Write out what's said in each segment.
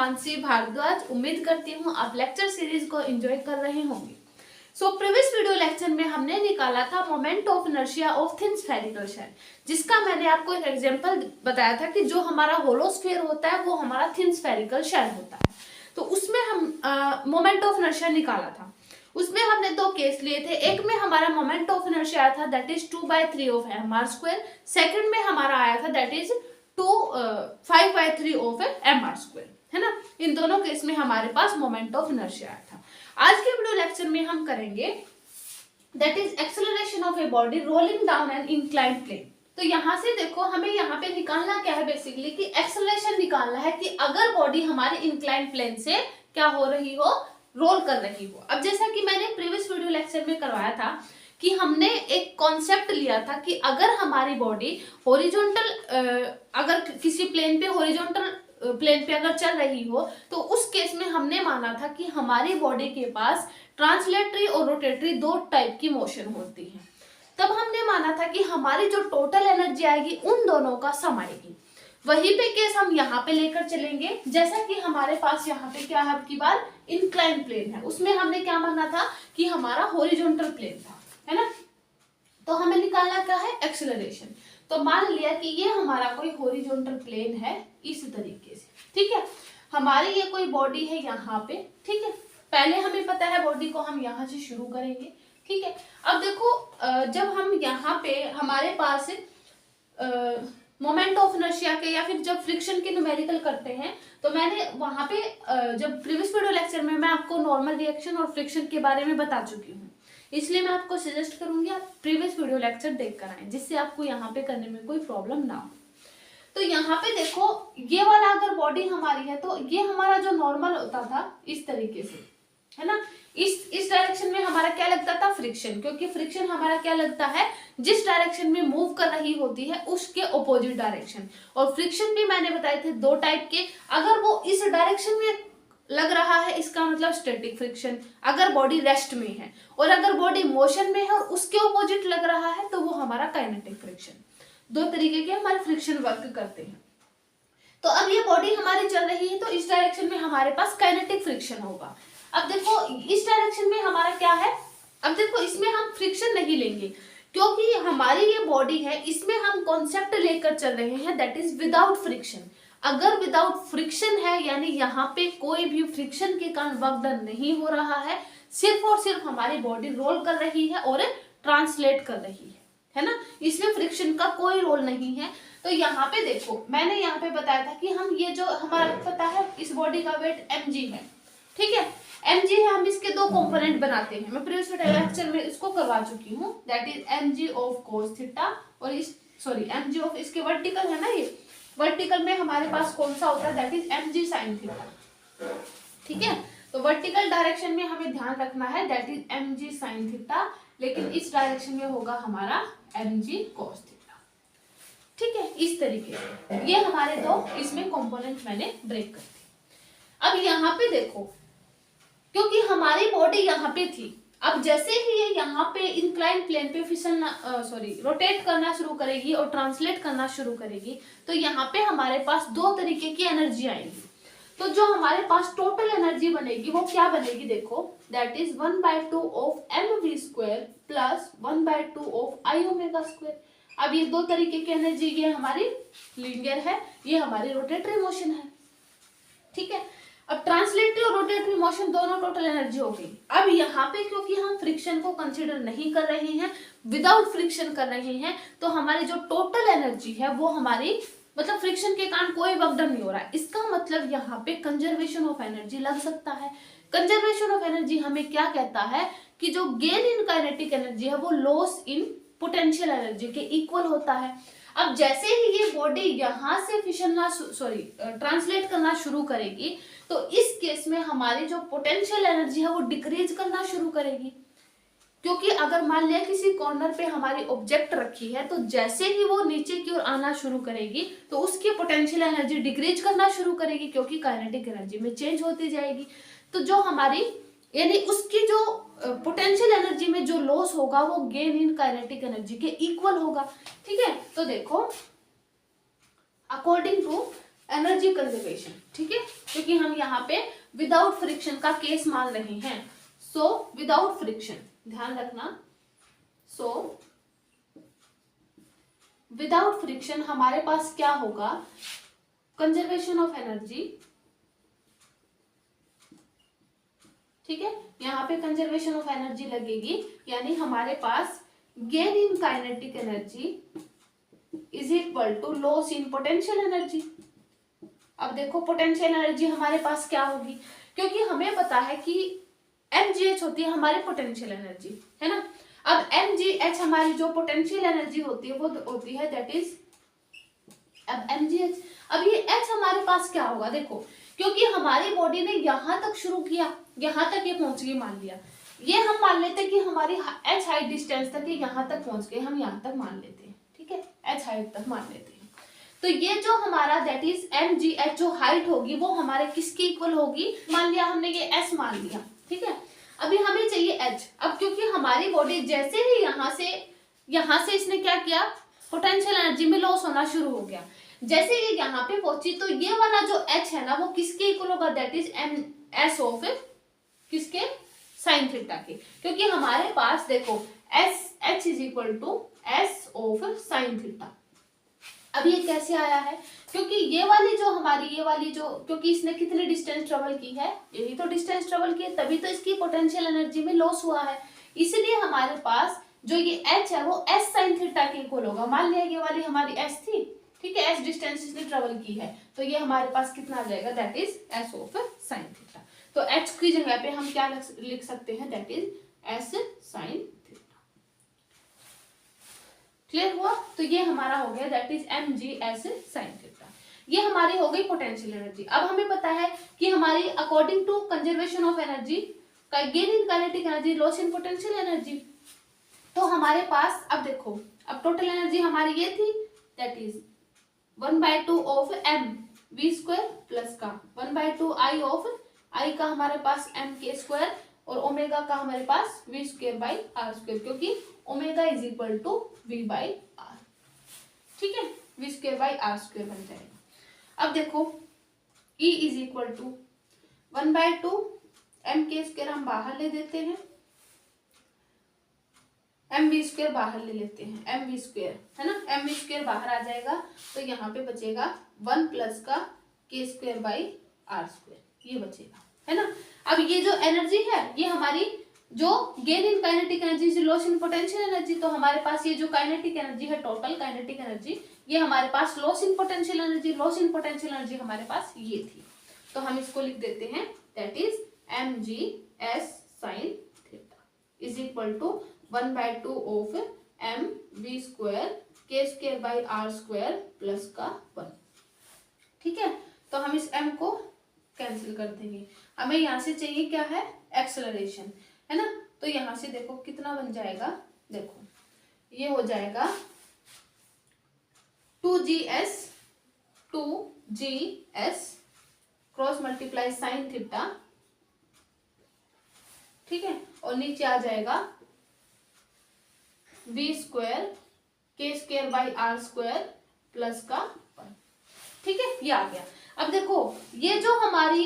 मानसी भारद्वाज। उम्मीद करती हूँ आप लेक्चर सीरीज को एंजॉय कर रहे होंगे। प्रीवियस वीडियो लेक्चर में हमने निकाला था moment of inertia of thin spherical shell, जिसका मैंने आपको एक एग्जांपल बताया था कि जो हमारा होलो स्फीयर होता है वो हमारा थिन स्फेरिकल शेल होता है। तो उसमें हम मोमेंट ऑफ इनर्शिया निकाला था। उसमें हमने दो केस लिए थे। एक में हमारा मोमेंट ऑफ इनर्शिया आया था that is 2/3 of mr²। Second में हमारा आया था दैट इज 5/3 ऑफ mr², है ना। इन दोनों केस में हमारे पास मोमेंट ऑफ इनर्शिया आया था। आज के वीडियो लेक्चर में हम करेंगे that is acceleration of a body rolling down an inclined plane. तो यहाँ से देखो हमें यहाँ पे निकालना क्या है बेसिकली कि एक्सेलरेशन निकालना है कि अगर बॉडी हमारे इंक्लाइंड प्लेन से क्या हो रही हो, रोल कर रही हो। अब जैसा कि मैंने प्रीवियस वीडियो लेक्चर में करवाया था कि हमने एक कॉन्सेप्ट लिया था कि अगर हमारी बॉडी हॉरिजॉन्टल अगर किसी प्लेन पे हॉरिजॉन्टल प्लेन पे अगर चल रही हो तो उस केस में हमने माना था कि हमारी बॉडी के पास ट्रांसलेटरी और रोटेटरी दो टाइप की मोशन होती है। तब हमने माना था कि हमारी जो टोटल एनर्जी आएगी उन दोनों का सम आएगी। वही पे केस हम यहाँ पे लेकर चलेंगे। जैसा कि हमारे पास यहाँ पे क्या है, अब की बार इंक्लाइन प्लेन है, उसमें हमने क्या माना था कि हमारा हॉरिजॉन्टल प्लेन था, है ना। तो हमें निकालना क्या है, एक्सेलरेशन। तो मान लिया कि ये हमारा कोई हॉरिजॉन्टल प्लेन है इस तरीके से, ठीक है। हमारी ये कोई बॉडी है यहाँ पे, ठीक है। पहले हमें पता है बॉडी को हम यहाँ से शुरू करेंगे, ठीक है। अब देखो जब हम यहाँ पे हमारे पास मोमेंट ऑफ इनर्शिया के या फिर जब फ्रिक्शन के न्यूमेरिकल करते हैं तो मैंने वहां पे जब प्रीवियस वीडियो लेक्चर में मैं आपको नॉर्मल रिएक्शन और फ्रिक्शन के बारे में बता चुकी हूँ, इसलिए मैं आपको सजेस्ट करूंगी आप प्रीवियस वीडियो लेक्चर देख कर आए, जिससे आपको यहाँ पे करने में कोई प्रॉब्लम ना हो। तो यहाँ पे देखो ये वाला अगर बॉडी हमारी है तो ये हमारा जो नॉर्मल होता था इस तरीके से, है ना। इस डायरेक्शन में हमारा क्या लगता था, फ्रिक्शन, क्योंकि फ्रिक्शन हमारा क्या लगता है, जिस डायरेक्शन में मूव कर रही होती है उसके ऑपोजिट डायरेक्शन। और फ्रिक्शन भी मैंने बताए थे दो टाइप के। अगर वो इस डायरेक्शन में लग रहा है इसका मतलब स्टैटिक फ्रिक्शन, अगर बॉडी रेस्ट में है, और अगर बॉडी मोशन में है और उसके ऑपोजिट लग रहा है तो वो हमारा काइनेटिक फ्रिक्शन। दो तरीके के हमारे फ्रिक्शन वर्क करते हैं। तो अब ये बॉडी हमारी चल रही है तो इस डायरेक्शन में हमारे पास काइनेटिक फ्रिक्शन होगा। अब देखो इस डायरेक्शन में हमारा क्या है, अब देखो इसमें हम फ्रिक्शन नहीं लेंगे क्योंकि हमारी ये बॉडी है, इसमें हम कॉन्सेप्ट लेकर चल रहे हैं दैट इज विदाउट फ्रिक्शन। अगर विदाउट फ्रिक्शन है यानी यहाँ पे कोई भी फ्रिक्शन के कारण वर्क डन नहीं हो रहा है, सिर्फ और सिर्फ हमारी बॉडी रोल कर रही है और ट्रांसलेट कर रही है ना। इसमें फ्रिक्शन का कोई रोल नहीं है। तो यहाँ पे देखो मैंने यहाँ पे बताया था कि हम ये जो हमारा पता है इस बॉडी का वेट mg है, ठीक है। mg है, हम इसके दो कंपोनेंट बनाते हैं। मैं प्रीवियस लेक्चर में इसको करवा चुकी हूँ that is mg of cos theta और इस mg ऑफ इसके वर्टिकल है ना, ये वर्टिकल में हमारे पास कौन सा होता है that is mg sin theta, ठीक है। तो वर्टिकल डायरेक्शन में हमें ध्यान रखना है that is mg sin theta, लेकिन इस डायरेक्शन में होगा हमारा mg cos थीटा, ठीक है। इस तरीके से ये हमारे दो इसमें कंपोनेंट मैंने ब्रेक कर दिए। अब यहाँ पे देखो क्योंकि हमारी बॉडी यहाँ पे थी, अब जैसे ही ये यहाँ पे इंक्लाइन प्लेन पे फिसलना रोटेट करना शुरू करेगी और ट्रांसलेट करना शुरू करेगी तो यहाँ पे हमारे पास दो तरीके की एनर्जी आएगी। तो जो हमारे पास टोटल एनर्जी बनेगी वो क्या बनेगी, देखो that is 1/2 of mv² plus 1/2 of i⍵²। अब ये दो तरीके की एनर्जी, ये हमारी लीनियर है, ये हमारी रोटेटरी मोशन है, ठीक है। अब ट्रांसलेटरी और रोटेटरी मोशन दोनों टोटल एनर्जी हो गई। अब यहाँ पे क्योंकि हम फ्रिक्शन को कंसीडर नहीं कर रहे हैं, विदाउट फ्रिक्शन कर रहे हैं, तो हमारी जो टोटल एनर्जी है वो हमारी मतलब फ्रिक्शन के कारण कोई वर्क डन नहीं हो रहा है। इसका मतलब यहाँ पे कंजर्वेशन ऑफ एनर्जी लग सकता है। कंजर्वेशन ऑफ एनर्जी हमें क्या कहता है कि जो गेन इन काइनेटिक एनर्जी है वो लॉस इन पोटेंशियल एनर्जी के इक्वल होता है। अब जैसे ही ये बॉडी यहाँ से फिसलना ट्रांसलेट करना शुरू करेगी तो इस केस में हमारी जो पोटेंशियल एनर्जी है वो डिक्रीज करना शुरू करेगी, क्योंकि अगर मान लिया किसी कॉर्नर पे हमारी ऑब्जेक्ट रखी है तो जैसे ही वो नीचे की ओर आना शुरू करेगी तो उसकी पोटेंशियल एनर्जी डिक्रीज करना शुरू करेगी क्योंकि काइनेटिक एनर्जी में चेंज होती जाएगी। तो जो हमारी यानी उसकी जो पोटेंशियल एनर्जी में जो लॉस होगा वो गेन इन काइनेटिक एनर्जी के इक्वल होगा, ठीक है। तो देखो अकॉर्डिंग टू एनर्जी कंजर्वेशन, ठीक है, क्योंकि हम यहाँ पे विदाउट फ्रिक्शन का केस मान रहे हैं। सो विदाउट फ्रिक्शन, ध्यान रखना, सो विदाउट फ्रिक्शन हमारे पास क्या होगा, कंजर्वेशन ऑफ एनर्जी, ठीक है, यहाँ पे कंजर्वेशन ऑफ एनर्जी लगेगी, यानी हमारे पास gain in kinetic energy is equal to loss in potential energy. अब देखो पोटेंशियल एनर्जी हमारे पास क्या होगी, क्योंकि हमें पता है कि mgh होती है हमारी पोटेंशियल एनर्जी, है ना। अब mgh हमारी जो पोटेंशियल एनर्जी होती है वो होती है दैट इज, अब mgh, अब ये h हमारे पास क्या होगा, देखो क्योंकि हमारी बॉडी ने यहां तक शुरू किया, यहां तक ये पहुंच गई, मान लिया, ये हम मान लेते हैं कि हमारी h हाइट डिस्टेंस तक ये यहां तक पहुंच गए, हम यहां तक मान लेते हैं, ठीक है, h हाइट तक मान लेते हैं। तो ये जो हमारा दैट इज mgh जो हाइट होगी वो हमारे किसके इक्वल होगी, मान लिया हमने ये s मान लिया, ठीक है। अभी हमें चाहिए h। अब क्योंकि हमारी बॉडी जैसे ही यहां से इसने क्या किया, पोटेंशियल एनर्जी में लॉस होना शुरू हो गया, जैसे ये यहाँ पे पहुंची तो ये वाला जो h है ना वो किसके इक्वल होगा, दैट इज s ऑफ किसके, साइन थीटा के, क्योंकि हमारे पास देखो h is equal to s of sine theta. अब ये कैसे आया है, क्योंकि ये वाली जो क्योंकि इसने कितनी डिस्टेंस ट्रेवल की है, यही तो डिस्टेंस ट्रेवल की है, तभी तो इसकी पोटेंशियल एनर्जी में लॉस हुआ है, इसलिए हमारे पास जो ये h है वो s साइन थीटा के इक्वल होगा। मान लिया ये वाली हमारी s थी, ठीक है, s डिस्टेंस इसने ट्रेवल की है, तो ये हमारे पास कितना आ जाएगा, that is s of sine theta. तो h की जगह पे हम क्या लिख सकते हैं, that is s sine theta. Clear हुआ, तो ये हमारा हो गया that is mg s sine theta. ये हमारी हो गई पोटेंशियल एनर्जी। अब हमें पता है कि हमारी according to conservation of energy, gain in kinetic energy, loss in potential energy, तो हमारे पास अब देखो, अब टोटल एनर्जी हमारी ये थी that is 1/2 of m v square plus का 1/2 i ऑफ i का हमारे पास m के स्क्वायर और ओमेगा का हमारे पास v square by r square, क्योंकि omega is equal to v by r, ठीक है, v square by r square बन जाएगा। अब देखो E is equal to 1/2 m के स्क्वायर हम बाहर ले देते हैं, एम वी स्क्वायर बाहर ले लेते हैं, एम वी स्क्वायर है ना, एम वी स्क्वायर बाहर आ जाएगा, तो यहाँ पे बचेगा 1 प्लस का के स्क्वायर बाई आर स्क्वायर, ये बचेगा, है ना। अब ये जो एनर्जी है ये हमारी जो गेन इन काइनेटिक एनर्जी से लॉस इन पोटेंशियल एनर्जी, तो हमारे पास ये जो काइनेटिक एनर्जी है, टोटल काइनेटिक एनर्जी, ये हमारे पास loss in potential energy, loss in potential energy हमारे पास ये थी, तो हम इसको लिख देते हैं that is mg s sine theta is equal to 1/2 of m v square के square by r square plus का 1, ठीक है। तो हम इस m को कैंसिल कर देंगे, हमें यहाँ से चाहिए क्या है, एक्सेलरेशन, है ना। तो यहाँ से देखो कितना बन जाएगा, देखो ये हो जाएगा 2gs cross multiply sine theta, ठीक है, और नीचे आ जाएगा v स्क्वायर के square by r square plus का 1, ठीक है, ये आ गया। अब देखो ये जो हमारी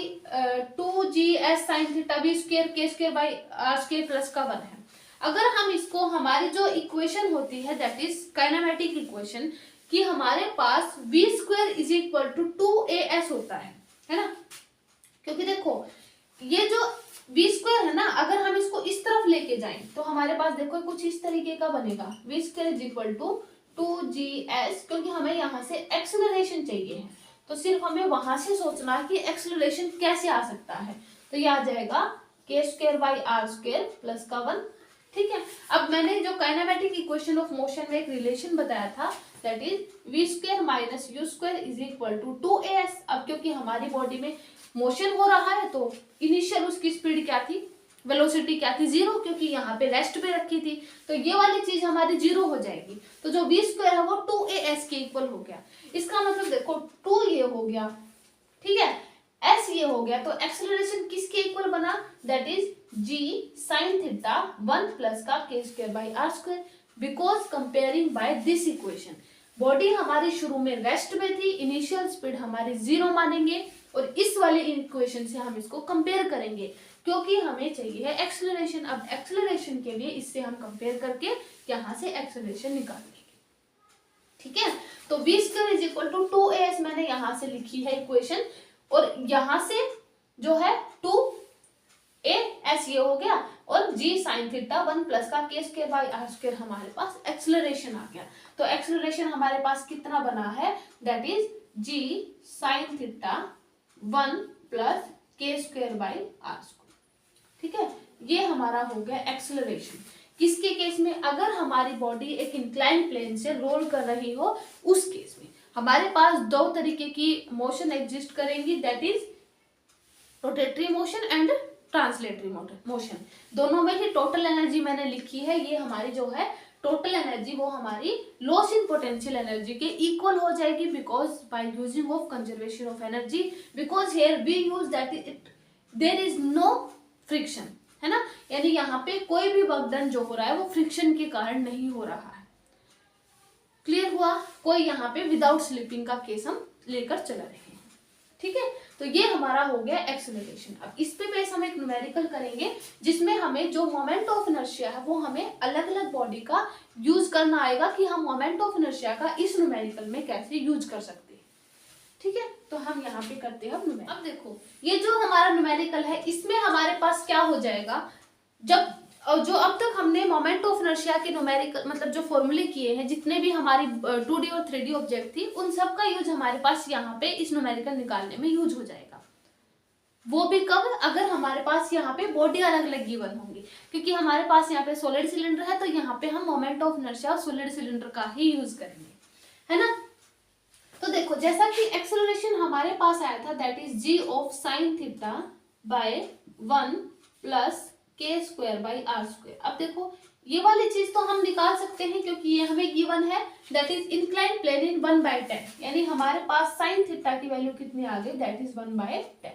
2gs sine theta v square के square by r square plus का 1 है, अगर हम इसको हमारी जो इक्वेशन होती है दैट इज काइनेमेटिक इक्वेशन, कि हमारे पास v square is equal to 2as होता है ना, क्योंकि देखो ये जो v स्क्वायर है ना, अगर हम इसको इस तरफ लेके जाएं तो हमारे पास देखो कुछ इस तरीके का बनेगा, v square is equal to 2gs, क्योंकि हमें यहाँ से एक्सेलरेशन चाहिए है, तो सिर्फ हमें वहां से सोचना है कि एक्सेलरेशन कैसे आ सकता है, तो ये आ जाएगा के square by r square plus का 1, ठीक है। अब मैंने जो काइनेमेटिक इक्वेशन ऑफ मोशन में एक रिलेशन बताया था that is v square minus u square is equal to 2as। अब क्योंकि हमारी बॉडी में मोशन हो रहा है तो इनिशियल उसकी स्पीड क्या थी, वेलोसिटी क्या थी, 0, क्योंकि यहाँ पे रेस्ट पे रखी थी, तो ये वाली चीज हमारी 0 हो जाएगी, तो जो v स्क्वायर है वो 2as के इक्वल हो गया। इसका मतलब देखो 2 ये हो गया, ठीक है, s ये हो गया, तो एक्सेलरेशन किसके इक्वल बना, that is g sine theta 1 plus का के square by r square, because comparing by this equation. Body हमारी शुरू में रेस्ट में थी, इनिशियल स्पीड हमारी 0 मानेंगे और इस वाले इक्वेशन से हम इसको कंपेयर करेंगे क्योंकि हमें चाहिए है एक्सेलरेशन। अब एक्सेलरेशन के लिए इससे हम कंपेयर करके यहाँ से एक्सेलरेशन निकाल लेंगे, ठीक है। तो v² is equal to 2as मैंने यहाँ से लिखी है इक्वेशन, और यहाँ से जो है 2as ये हो गया, और g sin थीटा 1 प्लस का k² बाई r² हमारे पास एक्सेलरेशन आ गया। तो एक्सेलरेशन हमारे पास कितना बना है, that is g sin theta 1 plus k² by r², ठीक है। ये हमारा हो गया एक्सेलरेशन। किसके केस में, अगर हमारी बॉडी एक इंक्लाइन प्लेन से रोल कर रही हो उस केस में हमारे पास दो तरीके की मोशन एग्जिस्ट करेंगी, that is rotatory motion and translatory motion. दोनों में ही टोटल एनर्जी मैंने लिखी है, ये हमारी जो है टोटल एनर्जी वो हमारी लॉस इन पोटेंशियल एनर्जी के इक्वल हो जाएगी, because by using of conservation of energy, because here we use that it there is no friction, है ना, यानी यहाँ पे कोई भी वर्क डन जो हो रहा है वो फ्रिक्शन के कारण नहीं हो रहा है। क्लियर हुआ, कोई यहाँ पे विदाउट स्लिपिंग का केस हम लेकर चला रहे हैं, ठीक है। तो ये हमारा हो गया एक्सेलरेशन। अब इस पे बेस हम एक न्यूमेरिकल करेंगे जिसमें हमें जो मोमेंट ऑफ इनर्शिया है वो हमें अलग अलग बॉडी का यूज करना आएगा कि हम मोमेंट ऑफ इनर्शिया का इस न्यूमेरिकल में कैसे यूज कर सकते हैं, ठीक है। तो हम यहाँ पे करते हैं न्यूमेरिकल। अब देखो ये जो हमारा न्यूमेरिकल है इसमें हमारे पास क्या हो जाएगा, जब जो अब तक हमने मोमेंट ऑफ इनर्शिया के न्यूमेरिकल मतलब जो फॉर्मूले किए हैं, जितने भी हमारी 2D और 3D ऑब्जेक्ट थी, उन सब का यूज हमारे पास यहाँ पे इस न्यूमेरिकल निकालने में यूज हो जाएगा। वो भी कब, अगर हमारे पास यहाँ पे बॉडी अलग अलग गिवन होंगी, क्योंकि हमारे पास यहाँ पे सॉलिड सिलेंडर है तो यहाँ पे हम moment of inertia solid cylinder का ही यूज करेंगे, है ना। तो देखो जैसा कि एक्सेलरेशन हमारे पास आया था that is g of sine theta by 1 plus k² by r²। अब देखो ये वाली चीज तो हम निकाल सकते हैं क्योंकि ये हमें गिवन है, दैट इज इंक्लाइन प्लेन इन 1/10, यानी हमारे पास साइन थीटा की वैल्यू कितनी आ गई, दैट इज 1/10।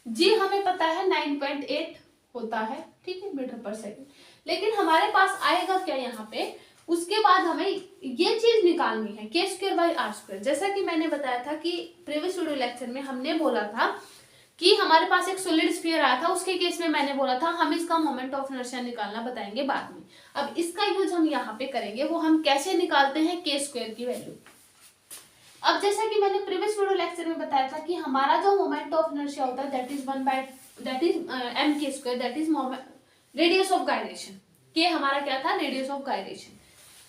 जी हमें पता है 9.8 होता है, ठीक है, मीटर पर सेकंड। लेकिन हमारे पास आएगा क्या यहाँ पे, उसके बाद हमें ये चीज निकालनी है k² बाई r²। जैसा कि मैंने बताया था कि प्रीवियस वीडियो लेक्चर में हमने बोला था कि हमारे पास एक सॉलिड स्फीयर आया था, उसके केस में मैंने बोला था हम इसका मोमेंट ऑफ इनर्शिया निकालना बताएंगे बाद में। अब इसका यूज हम यहाँ पे करेंगे, वो हम कैसे निकालते हैं k² की वैल्यू। अब जैसा कि मैंने प्रीवियस वीडियो लेक्चर में बताया था कि हमारा जो मोमेंट ऑफ इनर्शिया होता है that is mk², that is radius of gyration. k हमारा क्या था, रेडियस ऑफ गायरेशन,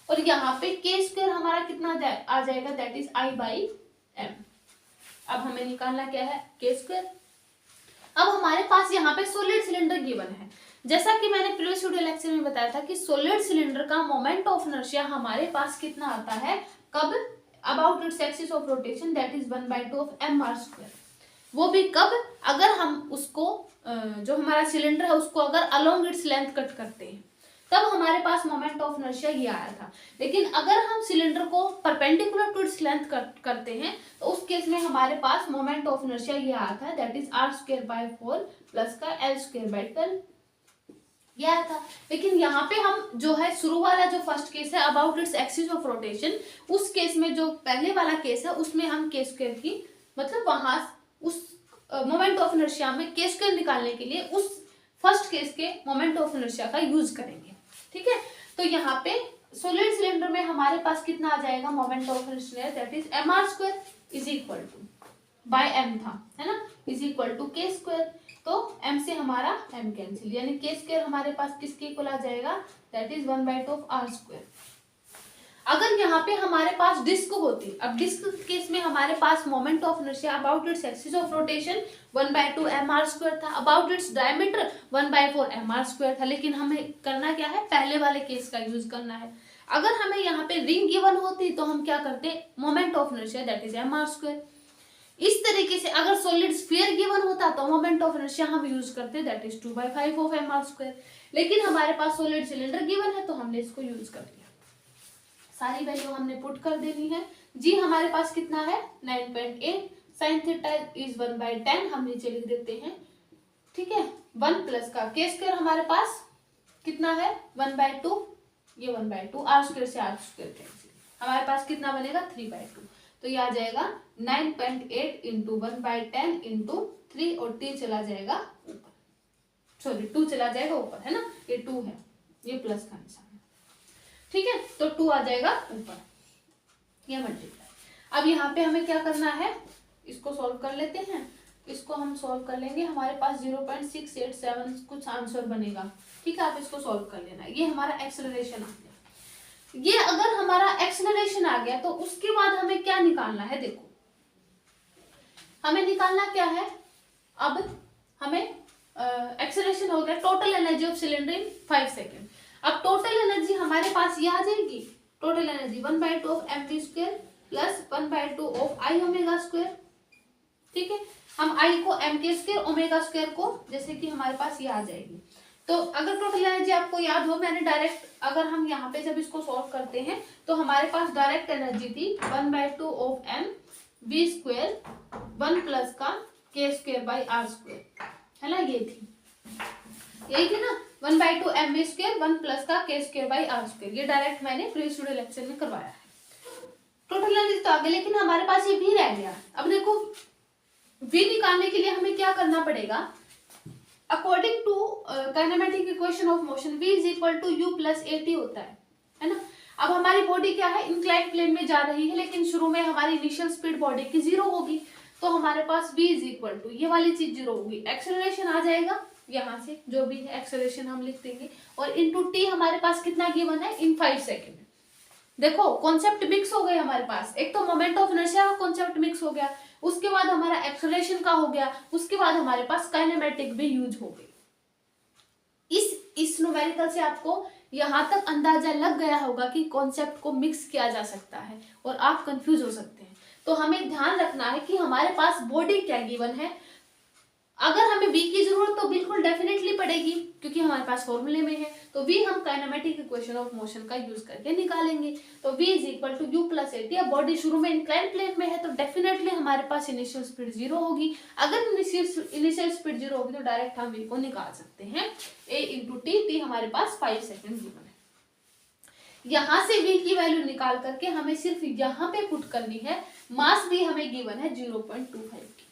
और यहाँ पे k² हमारा कितना आ जाएगा, दैट इज I/m। अब हमें निकालना क्या है, k²। अब हमारे पास यहाँ पे सॉलिड सिलेंडर गिवन है, जैसा कि मैंने प्रीवियस वीडियो लेक्चर में बताया था कि सॉलिड सिलेंडर का मोमेंट ऑफ इनर्शिया हमारे पास कितना आता है, कब, about its axis of rotation, that is 1/2 of mr²। वो भी कब, अगर हम उसको जो हमारा सिलेंडर है उसको अगर अलोंग इट्स लेंथ कट करते हैं तब हमारे पास मोमेंट ऑफ इनर्शिया ये आया था। लेकिन अगर हम सिलेंडर को perpendicular to its length cut करते हैं तो उस केस में हमारे पास मोमेंट ऑफ इनर्शिया ये आया था, दैट इज r²/4 प्लस का l²/12 ये आया था। लेकिन यहाँ पे हम जो है शुरू वाला जो फर्स्ट केस है about its axis of rotation, उस केस में जो पहले वाला केस है उसमें हम k² की मतलब वहां उस मोमेंट ऑफ इनर्शिया में k² निकालने के लिए उस फर्स्ट केस के मोमेंट ऑफ इनर्शिया का यूज करेंगे, ठीक है। तो यहाँ पे सॉलिड सिलेंडर में हमारे पास कितना आ जाएगा moment of inertia, that is mr² is equal to by m था, है ना, इज इक्वल टू k²। तो m से हमारा m कैंसिल, यानी k² हमारे पास किसके इक्वल आ जाएगा, दैट इज 1/2 ऑफ r²। अगर यहाँ पे हमारे पास डिस्क होती, अब डिस्क केस में हमारे पास moment of inertia about its axis of rotation 1/2 mr² था, अबाउट इट्स डायमीटर 1/4 mr² था। लेकिन हमें करना क्या है, पहले वाले केस का यूज करना है। अगर हमें यहाँ पे रिंग गिवन होती तो हम क्या करते, moment of inertia that is mr²। इस तरीके से अगर सॉलिड स्फीयर गिवन होता तो मोमेंट ऑफ इनर्शिया हम यूज करते दैट इज 2/5 ऑफ mr²। लेकिन हमारे पास सॉलिड सिलेंडर गिवन है तो हमने इसको यूज कर लिया। सारी वैल्यू हमने पुट कर देनी है। जी हमारे पास कितना है 9.8, साइन थीटा इज 1/10 हम नीचे लिख देते हैं, ठीक है। 1 प्लस का k² हमारे पास कितना है 1/2, ये 1/2 r² से r² कैंसिल, हमारे पास कितना बनेगा 3/2, तो ये आ जाएगा 9.8 इंटू 1/10 इंटू 3 और t चला जाएगा ऊपर, सॉरी 2 चला जाएगा ऊपर, है ना, ये 2 है, ये प्लस का निशान है, ठीक है, तो 2 आ जाएगा ऊपर, ये मल्टीप्लाई। अब यहाँ पे हमें क्या करना है, इसको सॉल्व कर लेते हैं, इसको हम सॉल्व कर लेंगे, हमारे पास 0.687 कुछ आंसर बनेगा, ठीक है, आप इसको सॉल्व कर लेना। ये हमारा एक्सेलरेशन आ गया। ये अगर हमारा एक्सेलरेशन आ गया तो उसके बाद हमें क्या निकालना है, देखो हमें निकालना क्या है, अब हमें एक्सेलरेशन हो गया, total energy of cylinder in 5 second. अब टोटल एनर्जी हमारे पास ये आ जाएगी, total energy 1/2 of mv² plus 1/2 of i omega square, ठीक है, हम i को mk² ओमेगा स्क्वायर को जैसे कि हमारे पास ये आ जाएगी। तो अगर टोटल एनर्जी आपको याद हो, मैंने डायरेक्ट, अगर हम यहाँ पे जब इसको सॉल्व करते हैं तो हमारे पास डायरेक्ट एनर्जी थी 1/2 ऑफ mv² 1 प्लस का k² r², है ना, ये थी, यही थी ना, 1/2 mv² 1 प्लस का k² r², ये डायरेक्ट मैंने प्रीवियस वीडियो लेक्चर में करवाया है। टोटल एनर्जी तो आगे, लेकिन हमारे पास ये v रह गया। अब देखो v निकालने के लिए हमें क्या करना पड़ेगा, according to kinematic equation of motion v is equal to u plus at होता है ना। अब हमारी बॉडी क्या है, इंक्लाइंड प्लेन में जा रही है, लेकिन शुरू में हमारी इनिशियल स्पीड बॉडी की 0 होगी, तो हमारे पास v इज इक्वल टू ये वाली चीज 0 होगी, एक्सेलरेशन आ जाएगा यहाँ से, जो भी है एक्सेलरेशन हम लिख देंगे, और इनटू t हमारे पास कितना गिवन है, इन 5 सेकेंड। देखो कॉन्सेप्ट मिक्स हो गए हमारे पास, एक तो मोमेंट ऑफ इनर्शिया का कॉन्सेप्ट मिक्स हो गया, उसके बाद हमारा एक्सेलरेशन का हो गया, उसके बाद हमारे पास काइनेमेटिक भी यूज हो गई। इस न्यूमेरिकल से आपको यहां तक अंदाजा लग गया होगा कि कॉन्सेप्ट को मिक्स किया जा सकता है और आप कंफ्यूज हो सकते हैं। तो हमें ध्यान रखना है कि हमारे पास बॉडी क्या गिवन है, अगर हमें v की जरूरत तो बिल्कुल डेफिनेटली पड़ेगी क्योंकि हमारे पास फॉर्मूले में है, तो v हम काइनेमेटिक इक्वेशन ऑफ मोशन का यूज करके निकालेंगे। तो v is equal to u plus at। अब बॉडी शुरू में इंक्लाइन प्लेन में है तो डेफिनेटली हमारे पास इनिशियल स्पीड 0 होगी, अगर इनिशियल स्पीड 0 होगी तो डायरेक्ट हम v को निकाल सकते हैं, a इंटू t हमारे पास 5 सेकेंड गिवन है। यहाँ से v की वैल्यू निकाल करके हमें सिर्फ यहाँ पे पुट करनी है, मास भी हमें गिवन है 0.25 की,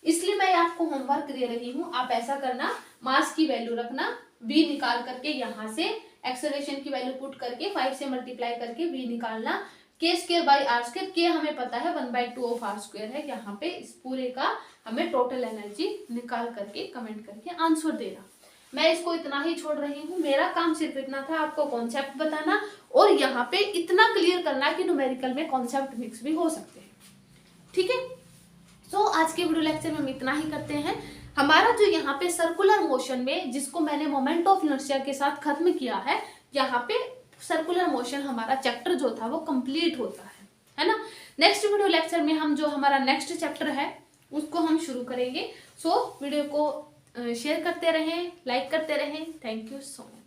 इसलिए मैं आपको होमवर्क दे रही हूँ, आप ऐसा करना, मास की वैल्यू रखना, v निकाल करके यहाँ से एक्सेलरेशन की वैल्यू पुट करके 5 से मल्टीप्लाई करके v निकालना, k² r², k हमें पता है 1/2 ऑफ r² है, यहाँ पे इस पूरे का हमें टोटल एनर्जी निकाल करके कमेंट करके आंसर देना। मैं इसको इतना ही छोड़ रही हूँ, मेरा काम सिर्फ इतना था, आपको कॉन्सेप्ट बताना और यहाँ पे इतना क्लियर करना कि न्यूमेरिकल में कॉन्सेप्ट मिक्स भी हो सकते हैं, ठीक है। तो आज के वीडियो लेक्चर में हम इतना ही करते हैं। हमारा जो यहाँ पे सर्कुलर मोशन में, जिसको मैंने मोमेंट ऑफ इनर्शिया के साथ खत्म किया है, यहाँ पे सर्कुलर मोशन हमारा चैप्टर जो था वो कंप्लीट होता है ना। नेक्स्ट वीडियो लेक्चर में हम जो हमारा नेक्स्ट चैप्टर है उसको हम शुरू करेंगे। सो वीडियो को शेयर करते रहें, लाइक करते रहें। Thank you so much.